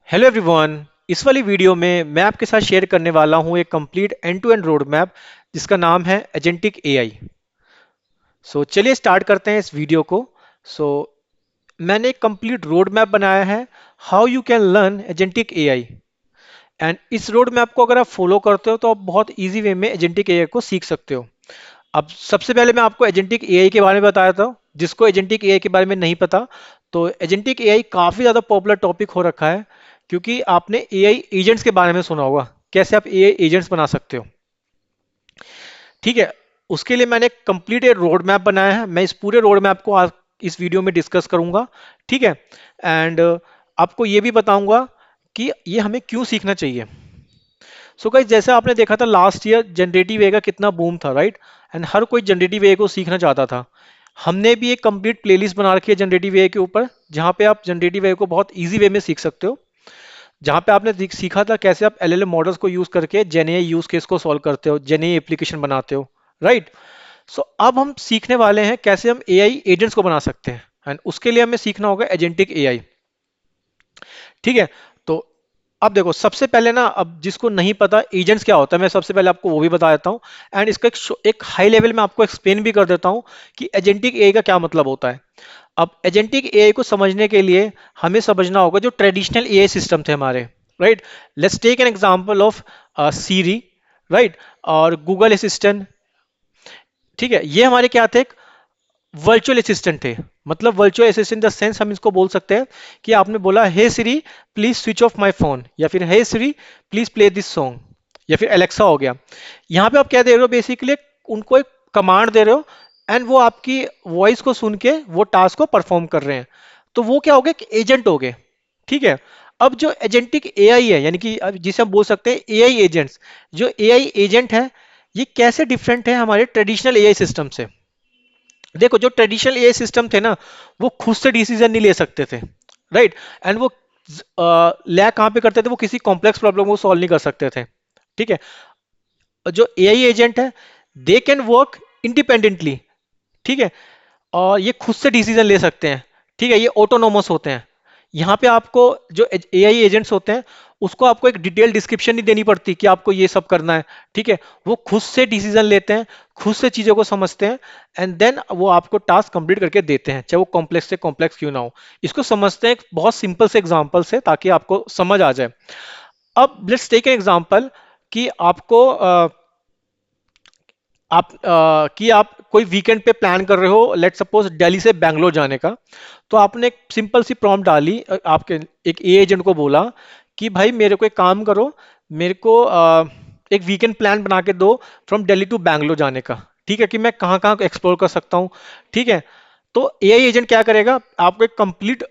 Hello everyone. इस वाली video में मैं आपके साथ शेयर करने वाला हूं एक complete end to end road map जिसका नाम है एजेंटिक एआई। सो चलिए स्टार्ट करते हैं इस वीडियो को। सो मैंने एक कंप्लीट रोड मैप बनाया है, how you can learn agentic AI. And इस रोड मैप को अगर आप फॉलो करते हो तो आप बहुत इजी वे में एजेंटिक एआई को सीख सकते हो। अब सबसे पहले मैं आपको एजेंटिक एआई के बारे में बताया था। जिसको एजेंटिक एआई के बारे में नहीं पता, तो एजेंटिक एआई काफी ज्यादा पॉपुलर टॉपिक हो रखा है, क्योंकि आपने एआई एजेंट्स के बारे में सुना होगा, कैसे आप एआई एजेंट्स बना सकते हो। ठीक है, उसके लिए मैंने कंप्लीट एक रोड मैप बनाया है। मैं इस पूरे रोड मैप को आज इस वीडियो में डिस्कस करूंगा। ठीक है, एंड आपको ये भी बताऊंगा कि ये हमें क्यों सीखना चाहिए। सो गाइस, जैसे आपने देखा था लास्ट ईयर जनरेटिव एआई का कितना बूम था, राइट। एंड हर कोई जनरेटिव एआई को सीखना चाहता था। हमने भी एक कंप्लीट प्लेलिस्ट बना रखी है जनरेटिव एआई के ऊपर, जहां पे आप जनरेटिव एआई को बहुत इजी वे में सीख सकते हो। जहां पे आपने सीखा था कैसे आप एलएलएम मॉडल्स को यूज करके जेनेआई यूज केस को सॉल्व करते हो, जेनेआई एप्लीकेशन बनाते हो, राइट। सो अब हम सीखने वाले हैं कैसे हम एआई एजेंट्स को बना सकते हैं, एंड उसके लिए हमें सीखना होगा एजेंटिक एआई। ठीक है, तो अब देखो, सबसे पहले ना, अब जिसको नहीं पता एजेंट्स क्या होता है, मैं सबसे पहले आपको वो भी बता देता हूँ। एंड इसका एक हाई लेवल में आपको एक्सप्लेन भी कर देता हूँ कि एजेंटिक एआई का क्या मतलब होता है। अब एजेंटिक एआई को समझने के लिए हमें समझना होगा जो ट्रेडिशनल एआई सिस्टम थे हमारे, right. Let's take an example of Siri, right, और गूगल असिस्टेंट। ठीक है, ये हमारे क्या थे, वर्चुअल असिस्टेंट थे। मतलब वर्चुअल असिस्टेंट द सेंस हम इसको बोल सकते हैं कि आपने बोला hey Siri please switch off my phone, या फिर hey Siri please play this song, या फिर एलेक्सा हो गया। यहाँ पे आप क्या दे रहे हो, बेसिकली उनको एक कमांड दे रहे हो, एंड वो आपकी वॉइस को सुन के वो टास्क को परफॉर्म कर रहे हैं। तो वो क्या हो गए, एजेंट हो गए। ठीक है, अब जो एजेंटिक एआई है, यानी कि अब जिसे हम बोल सकते हैं एआई एजेंट्स, जो एआई एजेंट है, ये कैसे डिफरेंट है हमारे ट्रेडिशनल एआई सिस्टम से। देखो, जो ट्रेडिशनल एआई सिस्टम थे ना, वो खुद से डिसीजन नहीं ले सकते थे, राइट। एंड वो लैग कहाँ पे करते थे, वो किसी कॉम्प्लेक्स प्रॉब्लम को सॉल्व नहीं कर सकते थे। ठीक है, और जो एआई एजेंट है, दे कैन वर्क इंडिपेंडेंटली। ठीक है, और ये खुद से डिसीजन ले सकते हैं। ठीक है, ये ऑटोनोमस होते हैं। यहाँ पे आपको जो एआई एजेंट्स होते हैं, उसको आपको एक डिटेल डिस्क्रिप्शन नहीं देनी पड़ती कि आपको ये सब करना है। ठीक है, वो खुद से डिसीजन लेते हैं, खुद से चीजों को समझते हैं, एंड देन वो आपको टास्क कंप्लीट करके देते हैं, चाहे वो कॉम्प्लेक्स से कॉम्प्लेक्स क्यों ना हो। इसको समझते हैं एक बहुत सिंपल से एग्जांपल से, ताकि आपको समझ आ जाए। अब लेट्स टेक एन एग्जांपल कि आपको कि आप कोई वीकेंड पे प्लान कर रहे हो, लेट सपोज दिल्ली से बैंगलोर जाने का। तो आपने एक सिंपल सी प्रॉम्प्ट डाली, आपके एक ए एजेंट को बोला कि भाई मेरे को एक काम करो, मेरे को एक वीकेंड प्लान बना के दो फ्रॉम दिल्ली टू बैंगलोर जाने का। ठीक है, कि मैं कहाँ कहाँ एक्सप्लोर कर सकता हूँ। ठीक है, तो एआई एजेंट क्या करेगा, आपको एक कंप्लीट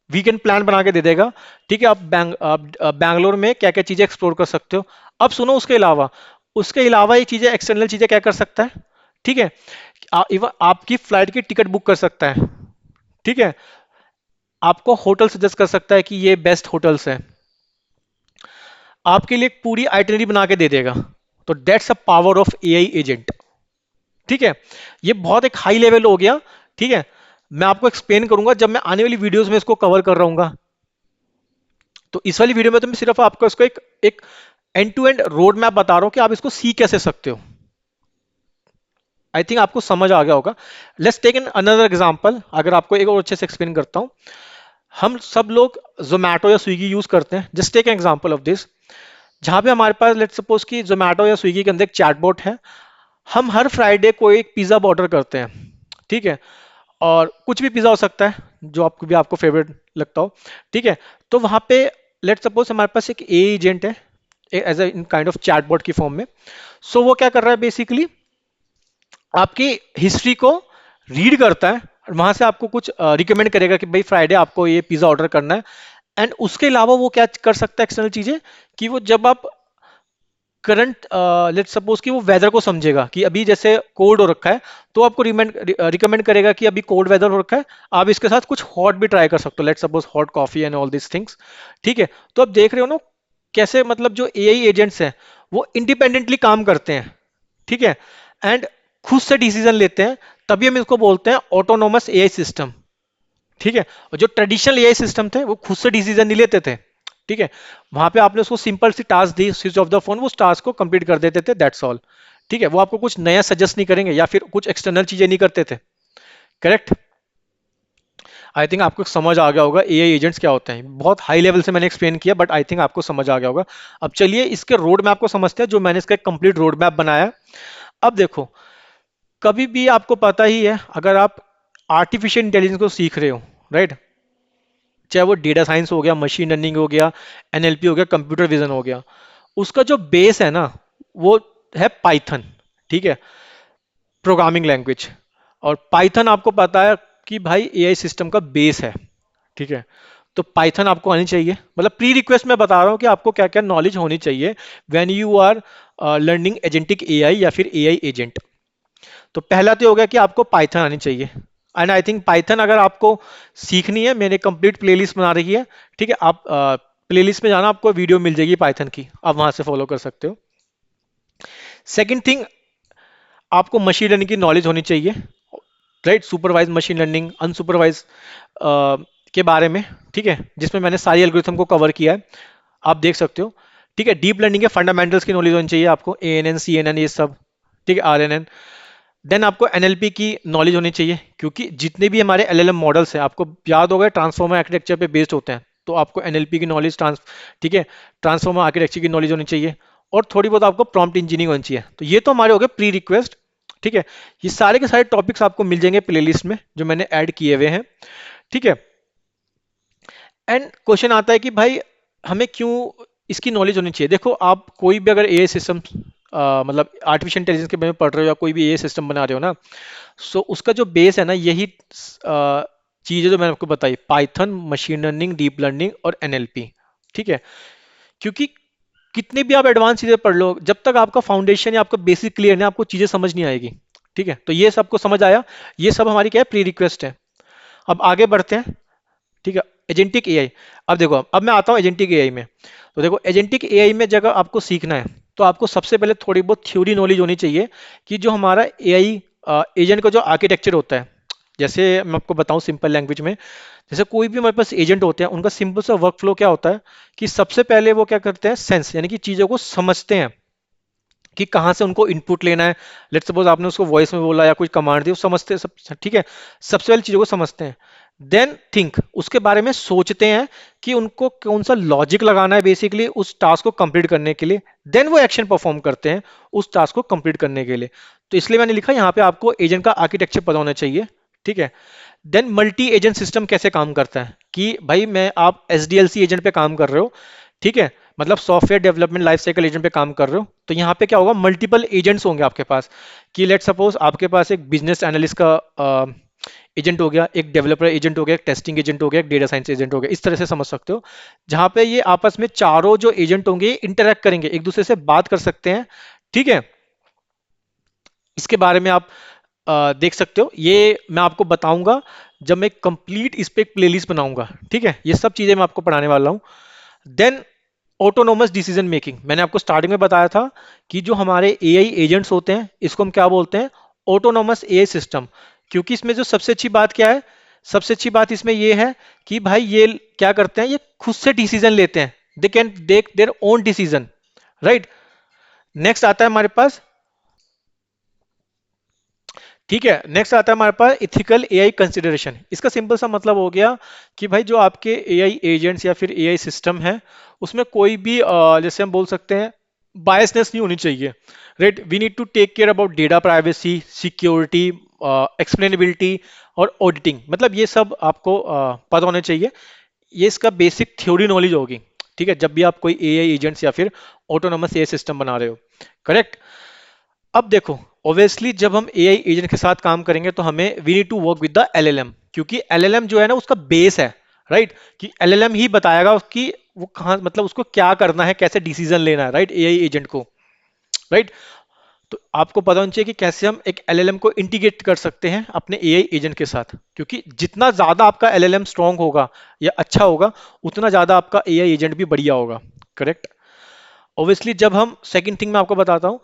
वीकेंड प्लान बना के दे देगा। ठीक है, आप बैंगलोर में क्या क्या चीजें एक्सप्लोर कर सकते हो। अब सुनो, उसके अलावा ये चीजें, एक्सटर्नल चीजें क्या कर सकता है। ठीक है, इवन आपकी फ्लाइट की टिकट बुक कर सकता है। ठीक है, आपको होटल सजेस्ट कर सकता है कि ये बेस्ट होटल्स हैं, आपके लिए एक पूरी आइटनरी बना के दे देगा। तो that's a power of AI agent. ठीक है, ये बहुत एक हाई लेवल हो गया। ठीक है, मैं आपको एक्सप्लेन करूंगा जब मैं आने वाली वीडियोस में इसको कवर कर रहा हूँ। तो इस वाली वीडियो में तो मैं सिर्फ आपको इसको एक एक end to end road map बता रहा हूं कि आप इसको सी कैसे सकते हो। आई थिंक आपको समझ आ गया होगा। Let's take an another example, अगर आपको एक और अच्छे से एक्सप्लेन करता हूं। हम सब लोग जोमैटो या स्विगी यूज करते हैं, just take an example of this. जहां पे हमारे पास लेट्स सपोज कि जोमैटो या स्विगी के अंदर एक चैटबॉट है। हम हर फ्राइडे को एक पिज्जा ऑर्डर करते हैं। ठीक है, और कुछ भी पिज्जा हो सकता है जो आपको फेवरेट लगता हो। ठीक है, तो वहां पे लेट्स सपोज हमारे पास एक ए एजेंट है, as in kind of chatbot की फॉर्म में। सो वो क्या कर रहा है, बेसिकली आपकी हिस्ट्री को रीड करता है, और वहां से आपको कुछ रिकमेंड करेगा कि भाई फ्राइडे आपको ये पिज्जा ऑर्डर करना है। एंड उसके अलावा वो क्या कर सकता है, एक्सटर्नल चीजें, कि वो जब आप करंट लेट्स सपोज कि वो वेदर को समझेगा कि अभी जैसे कोल्ड हो रखा है, तो आपको रिकमेंड करेगा कि अभी कोल्ड वेदर हो रखा है, आप इसके साथ कुछ हॉट भी ट्राई कर सकते हो, let's suppose hot coffee and all this things. ठीक है, तो आप देख रहे हो ना कैसे, मतलब जो एआई एजेंट्स हैं वो इंडिपेंडेंटली काम करते हैं। ठीक है, एंड खुद से डिसीजन लेते हैं, तभी हम इसको बोलते हैं ऑटोनोमस एआई सिस्टम। ठीक है, और जो ट्रेडिशनल एआई सिस्टम थे वो खुद से डिसीजन नहीं लेते थे, ठीक है, वहां पे आपने उसको सिंपल सी टास्क दी, स्विच ऑफ द फोन, वो उस टास्क को कंप्लीट कर देते थे, दैट्स ऑल। ठीक है, वो आपको कुछ नया सजेस्ट नहीं करेंगे या फिर कुछ एक्सटर्नल चीजें नहीं करते थे। करेक्ट। आई थिंक आपको समझ आ गया होगा एआई एजेंट्स क्या होते हैं। बहुत हाई लेवल से मैंने एक्सप्लेन किया, बट आई थिंक आपको समझ आ गया होगा। अब चलिए इसके रोड मैप को समझते हैं, जो मैंने इसका कंप्लीट रोड मैप बनाया है। अब देखो, कभी भी आपको पता ही है, अगर आप आर्टिफिशियल इंटेलिजेंस को सीख रहे हो, राइट, चाहे वो डेटा साइंस हो गया, मशीन लर्निंग हो गया, एनएलपी हो गया, कंप्यूटर विजन हो गया, उसका जो बेस है ना, वो है पाइथन। ठीक है, प्रोग्रामिंग लैंग्वेज। और पाइथन आपको पता है कि भाई एआई सिस्टम का बेस है। ठीक है, तो पाइथन आपको आनी चाहिए, मतलब प्री रिक्वेस्ट में बता रहा हूं कि आपको क्या क्या नॉलेज होनी चाहिए when you are learning agentic AI या फिर एआई एजेंट। तो पहला तो हो गया कि आपको पाइथन आनी चाहिए। एंड आई थिंक पाइथन अगर आपको सीखनी है, मैंने कंप्लीट प्लेलिस्ट बना रखी है। ठीक है, आप प्लेलिस्ट में जाना, आपको वीडियो मिल जाएगी पाइथन की, आप वहां से फॉलो कर सकते हो। सेकंड थिंग, आपको मशीन लर्निंग की नॉलेज होनी चाहिए, right, supervise machine learning, unsupervise के बारे में। ठीक है, जिसमें मैंने सारी एल्गोरिथम को कवर किया है, आप देख सकते हो। ठीक है, डीप लर्निंग के फंडामेंटल्स की नॉलेज होनी चाहिए आपको, एएनएन, सीएनएन, ये सब। ठीक है, आरएनएन। देन आपको एनएलपी की नॉलेज होनी चाहिए, क्योंकि जितने भी हमारे एलएलएम मॉडल्स हैं, आपको याद होगा ट्रांसफॉर्मर आर्किटेक्चर पे बेस्ड होते हैं, तो आपको एनएलपी की नॉलेज ठीक है, ट्रांसफॉर्मर आर्किटेक्चर की नॉलेज होनी चाहिए। और थोड़ी बहुत आपको प्रॉम्प्ट इंजीनियरिंग होनी चाहिए। तो ये तो हमारे हो गए प्री रिक्वेस्ट। ठीक है, ये सारे के सारे टॉपिक्स आपको मिल जाएंगे प्लेलिस्ट में, जो मैंने ऐड किए हुए हैं। ठीक है, एंड क्वेश्चन आता है कि भाई हमें क्यों इसकी नॉलेज होनी चाहिए। देखो, आप कोई भी अगर एआई सिस्टम, मतलब आर्टिफिशियल इंटेलिजेंस के बारे में पढ़ रहे हो या कोई भी एआई सिस्टम बना रहे हो ना, सो उसका जो बेस है ना, यही चीज है जो मैंने आपको बताई, Python, machine learning, deep learning और एनएलपी। ठीक है, क्योंकि कितनी भी आप एडवांस चीजें पढ़ लो, जब तक आपका फाउंडेशन या आपका बेसिक क्लियर नहीं, आपको चीजें समझ नहीं आएगी। ठीक है, तो ये सबको समझ आया, ये सब हमारी क्या है, प्री रिक्वेस्ट है। अब आगे बढ़ते हैं। ठीक है, एजेंटिक एआई। अब देखो, अब मैं आता हूँ एजेंटिक एआई में। तो देखो, एजेंटिक एआई में जगह आपको सीखना है, तो आपको सबसे पहले थोड़ी बहुत थ्योरी नॉलेज होनी चाहिए कि जो हमारा एआई एजेंट का जो आर्किटेक्चर होता है। जैसे मैं आपको बताऊं सिंपल लैंग्वेज में, जैसे कोई भी हमारे पास एजेंट होते हैं, उनका सिंपल सा वर्क फ्लो क्या होता है कि सबसे पहले वो क्या करते हैं, सेंस, यानी कि चीजों को समझते हैं कि कहाँ से उनको इनपुट लेना है। लेट्स सपोज आपने उसको वॉइस में बोला या कोई कमांड दी, वो समझते हैं सब। ठीक है, सबसे पहले चीजों को समझते हैं। देन थिंक, उसके बारे में सोचते हैं कि उनको कौन सा लॉजिक लगाना है बेसिकली उस टास्क को कंप्लीट करने के लिए। देन वो एक्शन परफॉर्म करते हैं उस टास्क को कंप्लीट करने के लिए। तो इसलिए मैंने लिखा यहाँ पे आपको एजेंट का आर्किटेक्चर पता होना चाहिए। ठीक है, देन मल्टी एजेंट सिस्टम कैसे काम करता है, कि भाई मैं, आप एसडीएलसी एजेंट पे काम कर रहे हो। ठीक है, मतलब software development life cycle agent पे काम कर रहे हो, तो यहाँ पे क्या होगा, मल्टीपल एजेंट्स होंगे आपके पास। कि लेट सपोज आपके पास एक बिजनेस एनालिस्ट का एजेंट हो गया, एक डेवलपर एजेंट हो गया, एक टेस्टिंग एजेंट हो गया, एक डेटा साइंस एजेंट हो गया, इस तरह से समझ सकते हो। जहां पे ये आपस में चारों जो एजेंट होंगे इंटरेक्ट करेंगे, एक दूसरे से बात कर सकते हैं। ठीक है, इसके बारे में आप देख सकते हो, ये मैं आपको बताऊंगा जब मैं कंप्लीट इस पे एक प्लेलिस्ट बनाऊंगा। ठीक है, ये सब चीजें मैं आपको पढ़ाने वाला हूं। देन ऑटोनोमस डिसीजन मेकिंग, मैंने आपको स्टार्टिंग में बताया था कि जो हमारे एआई एजेंट्स होते हैं, इसको हम क्या बोलते हैं, ऑटोनोमस एआई सिस्टम। क्योंकि इसमें जो सबसे अच्छी बात क्या है, सबसे अच्छी बात इसमें ये है कि भाई ये क्या करते हैं, ये खुद से डिसीजन लेते हैं, they can take their own decision, right. Next आता है हमारे पास, ठीक है, नेक्स्ट आता है हमारे पास इथिकल एआई कंसिडरेशन। इसका सिंपल सा मतलब हो गया कि भाई जो आपके एआई एजेंट्स या फिर एआई सिस्टम है, उसमें कोई भी जैसे हम बोल सकते हैं बायसनेस नहीं होनी चाहिए, right. We need to take care about data privacy, security, explainability और ऑडिटिंग, मतलब ये सब आपको पता होने चाहिए। ये इसका बेसिक थ्योरी नॉलेज होगी। ठीक है, जब भी आप कोई एआई एजेंट्स या फिर ऑटोनोमस एआई सिस्टम बना रहे हो, करेक्ट। अब देखो, ऑब्वियसली जब हम एआई एजेंट के साथ काम करेंगे, तो हमें we need to work with the LLM, क्योंकि एलएलएम जो है ना, उसका बेस है, राइट। कि एलएलएम ही बताएगा उसकी, वो कहाँ, मतलब उसको क्या करना है, कैसे डिसीजन लेना है, राइट, एआई एजेंट को, राइट। तो आपको पता होना चाहिए कि कैसे हम एक एलएलएम को इंटीग्रेट कर सकते हैं अपने एआई एजेंट के साथ, क्योंकि जितना ज्यादा आपका एलएलएम स्ट्रांग होगा या अच्छा होगा, उतना ज्यादा आपका एआई एजेंट भी बढ़िया होगा, करेक्ट। ऑब्वियसली जब हम, सेकंड थिंग मैं आपको बताता हूँ,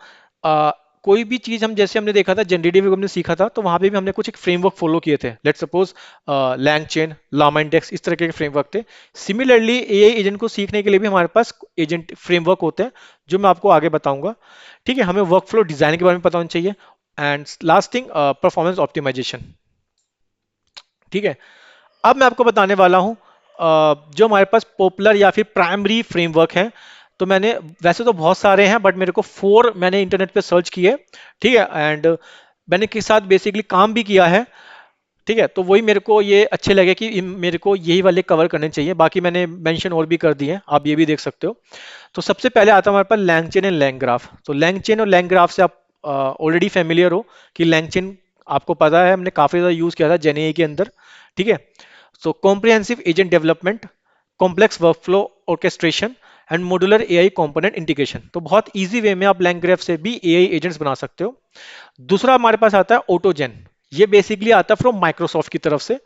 कोई भी चीज हम, जैसे हमने देखा था जनरेटिव हमने सीखा था, तो वहां पे भी हमने कुछ एक फ्रेमवर्क फॉलो किए थे। Let's suppose LangChain, LlamaIndex, इस तरह के फ्रेमवर्क थे। सिमिलरली एआई एजेंट को सीखने के लिए भी हमारे पास एजेंट फ्रेमवर्क होते हैं, जो मैं आपको आगे बताऊंगा। ठीक है, हमें वर्क फ्लो डिजाइन के बारे में पता होना चाहिए। And last thing, performance optimisation. ठीक है, अब मैं आपको बताने वाला हूं जो हमारे पास पॉपुलर या फिर प्राइमरी फ्रेमवर्क है। तो मैंने, वैसे तो बहुत सारे हैं बट मेरे को 4 मैंने इंटरनेट पे सर्च किए। ठीक है, एंड मैंने के साथ बेसिकली काम भी किया है। ठीक है, तो वही मेरे को ये अच्छे लगे कि मेरे को यही वाले कवर करने चाहिए। बाकी मैंने मेंशन और भी कर दिए हैं, आप ये भी देख सकते हो। तो सबसे पहले आता है हमारे पास लैंगचेन एंड लैंग्राफ। तो लैंगचेन और लैंग्राफ से आप ऑलरेडी फेमिलियर हो कि लैंगचेन आपको पता है, हमने काफी ज्यादा यूज किया था जेने के अंदर। ठीक है, so comprehensive agent development, complex workflow orchestration and modular AI component integration. तो बहुत इजी वे में आप लैंग्राफ से भी एआई एजेंट्स बना सकते हो। दूसरा हमारे पास आता है ऑटोजेन। ये बेसिकली आता है फ्रॉम माइक्रोसॉफ्ट की तरफ से।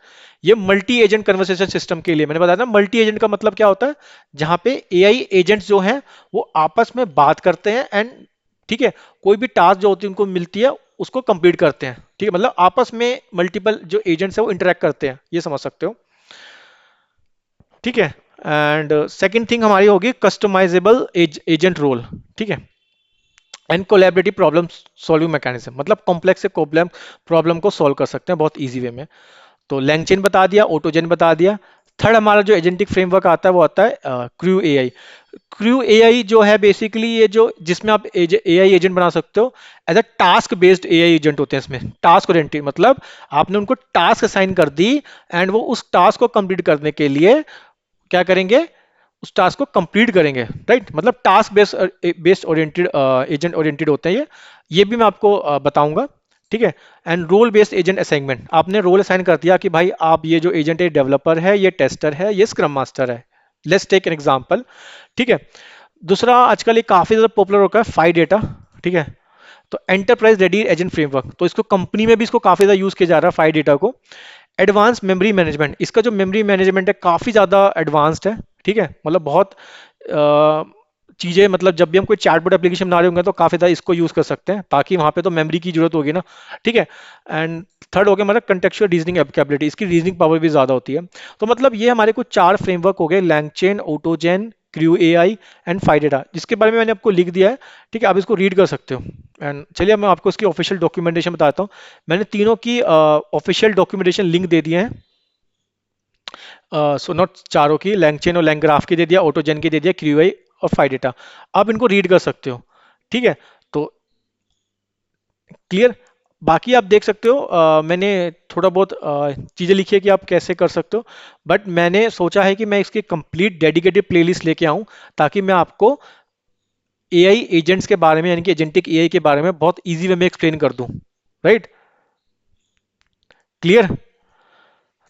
ये मल्टी एजेंट कन्वर्सेशन सिस्टम के लिए, मैंने बताया था मल्टी एजेंट का मतलब क्या होता है, जहां पे एआई एजेंट्स जो हैं वो आपस में बात करते हैं एंड, ठीक है, कोई भी टास्क जो होती है उनको मिलती है उसको कंप्लीट करते हैं। ठीक है, मतलब आपस में मल्टीपल जो एजेंट्स है वो इंटरेक्ट करते हैं, ये समझ सकते हो। ठीक है, एंड सेकंड थिंग हमारी होगी कस्टमाइजेबल एजेंट रोल। ठीक है, and collaborative problem solving mechanism, मतलब कॉम्प्लेक्स से प्रॉब्लम प्रॉब्लम को सॉल्व कर सकते हैं बहुत इजी वे में। तो लैंगचेन बता दिया, ऑटोजेन बता दिया। थर्ड हमारा जो एजेंटिक फ्रेमवर्क आता है वो आता है क्रू एआई। क्रू एआई जो है बेसिकली ये जो जिसमें आप एआई एजेंट बना सकते हो as a task based AI agent होते हैं। इसमें टास्क ओरिएंटेड मतलब आपने उनको टास्क असाइन कर दी एंड वो उस टास्क को कंप्लीट करने के लिए क्या करेंगे, उस टास्क को कंप्लीट करेंगे। राइट, मतलब task based oriented agent oriented होते हैं ये भी मैं आपको बताऊंगा। ठीक है, and role based agent assignment, आपने रोल असाइन कर दिया कि भाई आप ये जो एजेंट है डेवलपर है, ये टेस्टर है, ये स्क्रम मास्टर है। Let's take an example. ठीक है, दूसरा आजकल ये काफी ज्यादा पॉपुलर हो गया है फाई डेटा। ठीक है, तो एंटरप्राइज रेडी एजेंट फ्रेमवर्क, तो इसको कंपनी में भी इसको काफी ज्यादा यूज किया जा रहा है फाई डेटा को। एडवांस मेमोरी मैनेजमेंट, इसका जो मेमोरी मैनेजमेंट है काफी ज्यादा एडवांस्ड है। ठीक है, मतलब बहुत चीजें, मतलब जब भी हम कोई चैटबॉट एप्लीकेशन बना रहे होंगे तो काफी ज्यादा इसको यूज कर सकते हैं, ताकि वहां पे तो मेमोरी की जरूरत होगी ना। ठीक है, एंड थर्ड हो गया मतलब कंटेक्चुअल रीजनिंग कैपेबिलिटी, इसकी रीजनिंग पावर भी ज्यादा होती है। तो मतलब ये हमारे कुछ 4 फ्रेमवर्क हो गए, लैंगचेन, ऑटोजेन, क्रू एआई एंड फाइडेटा, जिसके बारे में मैंने आपको लिख दिया है। ठीक है, आप इसको रीड कर सकते हो। एंड चलिए मैं आपको इसकी ऑफिशियल डॉक्यूमेंटेशन बताता हूँ। मैंने तीनों की ऑफिशियल डॉक्यूमेंटेशन लिंक दे दिए हैं। सो नॉट चारों की, लैंगचेन और लैंग्राफ की दे दिया, ऑटोजेन की दे दिया, क्यूआई और फाइडेटा। आप इनको रीड कर सकते हो। ठीक है, तो क्लियर। बाकी आप देख सकते हो मैंने थोड़ा बहुत चीजें लिखी है कि आप कैसे कर सकते हो, बट मैंने सोचा है कि मैं इसकी कंप्लीट डेडिकेटेड प्लेलिस्ट लेके आऊं, ताकि मैं आपको एआई एजेंट्स के बारे में, यानी कि एजेंटिक एआई के बारे में बहुत इजी वे में एक्सप्लेन कर दूं। Right, clear.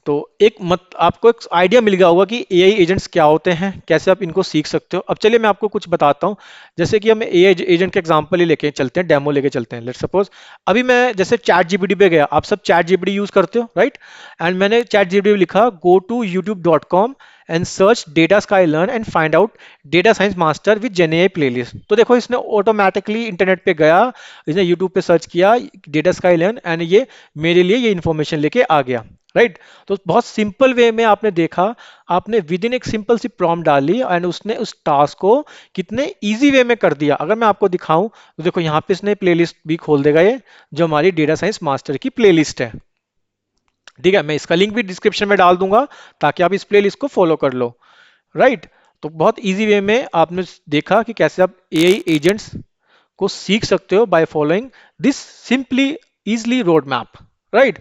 तो एक मत आपको एक आइडिया मिल गया होगा कि एआई एजेंट्स क्या होते हैं, कैसे आप इनको सीख सकते हो। अब चलिए मैं आपको कुछ बताता हूँ। जैसे कि हम एआई एजेंट के एग्जांपल ही लेके चलते हैं, डेमो लेके चलते हैं। लेट्स सपोज अभी मैं जैसे चैट जीपीटी पे गया, आप सब चैट जीपीटी यूज करते हो राइट, एंड मैंने चैट जीपीटी लिखा go to youtube.com and search Data Sky Learn and find out data science master with GenAI playlist. तो देखो इसने ऑटोमेटिकली इंटरनेट पे गया, इसने यूट्यूब पे सर्च किया डेटा स्काई लर्न एंड ये मेरे लिए ये इन्फॉर्मेशन लेके आ गया। राइट, तो बहुत सिंपल वे में आपने देखा, आपने विद इन एक सिंपल सी प्रॉम्प्ट डाली एंड उसने उस टास्क को कितने इजी वे में कर दिया। अगर मैं आपको दिखाऊं तो देखो यहाँ पे इसने प्लेलिस्ट भी खोल देगा, ये जो हमारी डेटा साइंस मास्टर की प्लेलिस्ट है। ठीक है, मैं इसका लिंक भी डिस्क्रिप्शन में डाल दूंगा ताकि आप इस प्लेलिस्ट को फॉलो कर लो। राइट, तो बहुत इजी वे में आपने देखा कि कैसे आप एआई एजेंट्स को सीख सकते हो by following this simply easily road map. Right,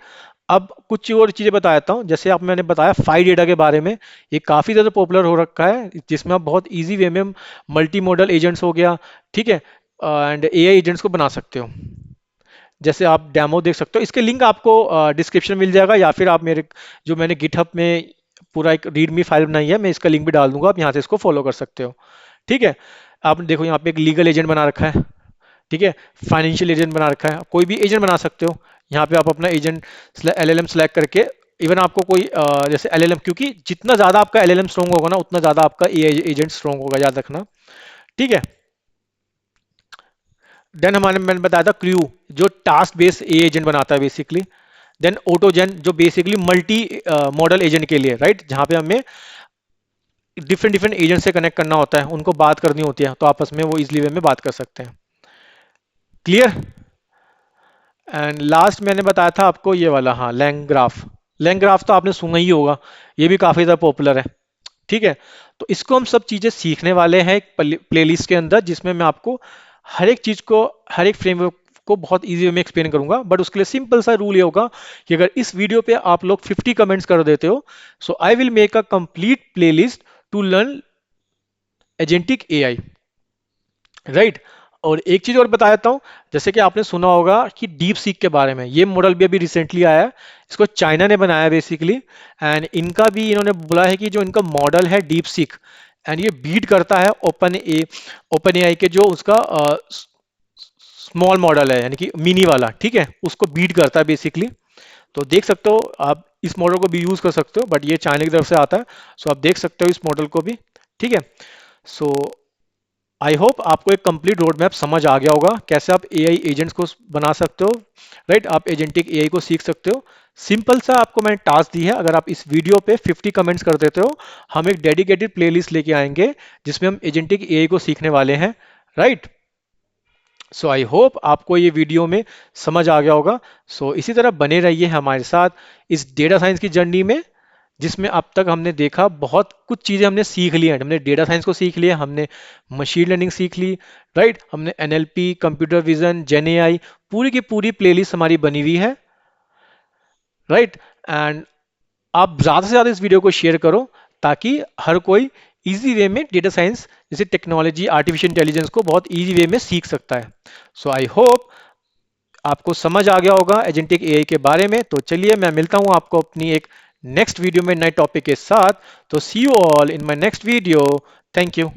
अब कुछ और चीजें बताता हूँ। जैसे आप मैंने बताया फाई डेटा के बारे में, ये काफी ज्यादा पॉपुलर हो रखा है, जिसमें आप बहुत इजी वे में मल्टी मॉडल एजेंट्स हो गया, ठीक है, एंड एआई एजेंट्स को बना सकते हो। जैसे आप डेमो देख सकते हो, इसके लिंक आपको डिस्क्रिप्शन मिल जाएगा, या फिर आप मेरे जो मैंने गिटहब में पूरा एक रीडमी फाइल बनाई है, मैं इसका लिंक भी डाल दूंगा, आप यहाँ से इसको फॉलो कर सकते हो। ठीक है, आप देखो यहाँ पे एक लीगल एजेंट बना रखा है। ठीक है, फाइनेंशियल एजेंट बना रखा है, कोई भी एजेंट बना सकते हो। यहाँ पे आप अपना एजेंट एलएलएम सेलेक्ट करके, इवन आपको कोई जैसे एलएलएम, क्योंकि जितना ज्यादा आपका एलएलएम स्ट्रॉन्ग होगा ना उतना ज्यादा आपका एआई एजेंट स्ट्रॉन्ग होगा, याद रखना। ठीक है, देन हमारे मैंने बताया था क्रू, जो टास्क बेस्ड ए एजेंट बनाता है बेसिकली। देन ऑटोजन, जो बेसिकली मल्टी मॉडल एजेंट के लिए, राइट, जहां पे हमें डिफरेंट डिफरेंट एजेंट से कनेक्ट करना होता है, उनको बात करनी होती है, तो आपस में वो इजिली वे में बात कर सकते हैं। क्लियर। एंड लास्ट मैंने बताया था आपको ये वाला, हाँ, लैंग्राफ। लैंग्राफ तो आपने सुना ही होगा, ये भी काफी ज्यादा पॉपुलर है। ठीक है, तो इसको हम सब चीजें सीखने वाले हैं एक प्लेलिस्ट के अंदर, जिसमें मैं आपको हर एक चीज को, हर एक फ्रेमवर्क को बहुत इजी वे में एक्सप्लेन करूंगा। बट उसके लिए सिंपल सा रूल ये होगा कि अगर इस वीडियो पे आप लोग 50 कमेंट्स कर देते हो, so I will make a complete playlist to learn agentic AI, right. और एक चीज और बता देता हूं, जैसे कि आपने सुना होगा कि डीप सीक के बारे में, ये मॉडल भी अभी रिसेंटली आया है, इसको चाइना ने बनाया बेसिकली। एंड इनका भी इन्होंने बोला है कि जो इनका मॉडल है डीप सीक, एंड ये बीट करता है ओपन एआई के जो उसका स्मॉल मॉडल है, यानी कि मिनी वाला, ठीक है, उसको बीट करता है बेसिकली। तो देख सकते हो आप इस मॉडल को भी यूज कर सकते हो, बट ये चाइना की तरफ से आता है, सो आप देख सकते हो इस मॉडल को भी। ठीक है, सो आई होप आपको एक कंप्लीट रोड मैप समझ आ गया होगा, कैसे आप एआई एजेंट्स को बना सकते हो, राइट, आप एजेंटिक एआई को सीख सकते हो। सिंपल सा आपको मैंने टास्क दी है, अगर आप इस वीडियो पे 50 कमेंट्स कर देते हो, हम एक डेडिकेटेड प्लेलिस्ट लेके आएंगे जिसमें हम एजेंटिक एआई को सीखने वाले हैं, राइट। सो आई होप आपको ये वीडियो में समझ आ गया होगा। सो इसी तरह बने रहिए हमारे साथ इस डेटा साइंस की जर्नी में, जिसमें अब तक हमने देखा बहुत कुछ चीज़ें हमने सीख ली हैं। हमने डेटा साइंस को सीख लिया, हमने मशीन लर्निंग सीख ली, राइट, हमने एनएलपी, कंप्यूटर विजन, जेन एआई, पूरी की पूरी प्लेलिस्ट हमारी बनी हुई है, राइट। एंड आप ज़्यादा से ज़्यादा इस वीडियो को शेयर करो, ताकि हर कोई इजी वे में डेटा साइंस जैसे टेक्नोलॉजी, आर्टिफिशियल इंटेलिजेंस को बहुत इजी वे में सीख सकता है। सो आई होप आपको समझ आ गया होगा एजेंटिक एआई के बारे में। तो चलिए मैं मिलता हूं आपको अपनी एक नेक्स्ट वीडियो में नए टॉपिक के साथ। तो see you all in my next video. Thank you.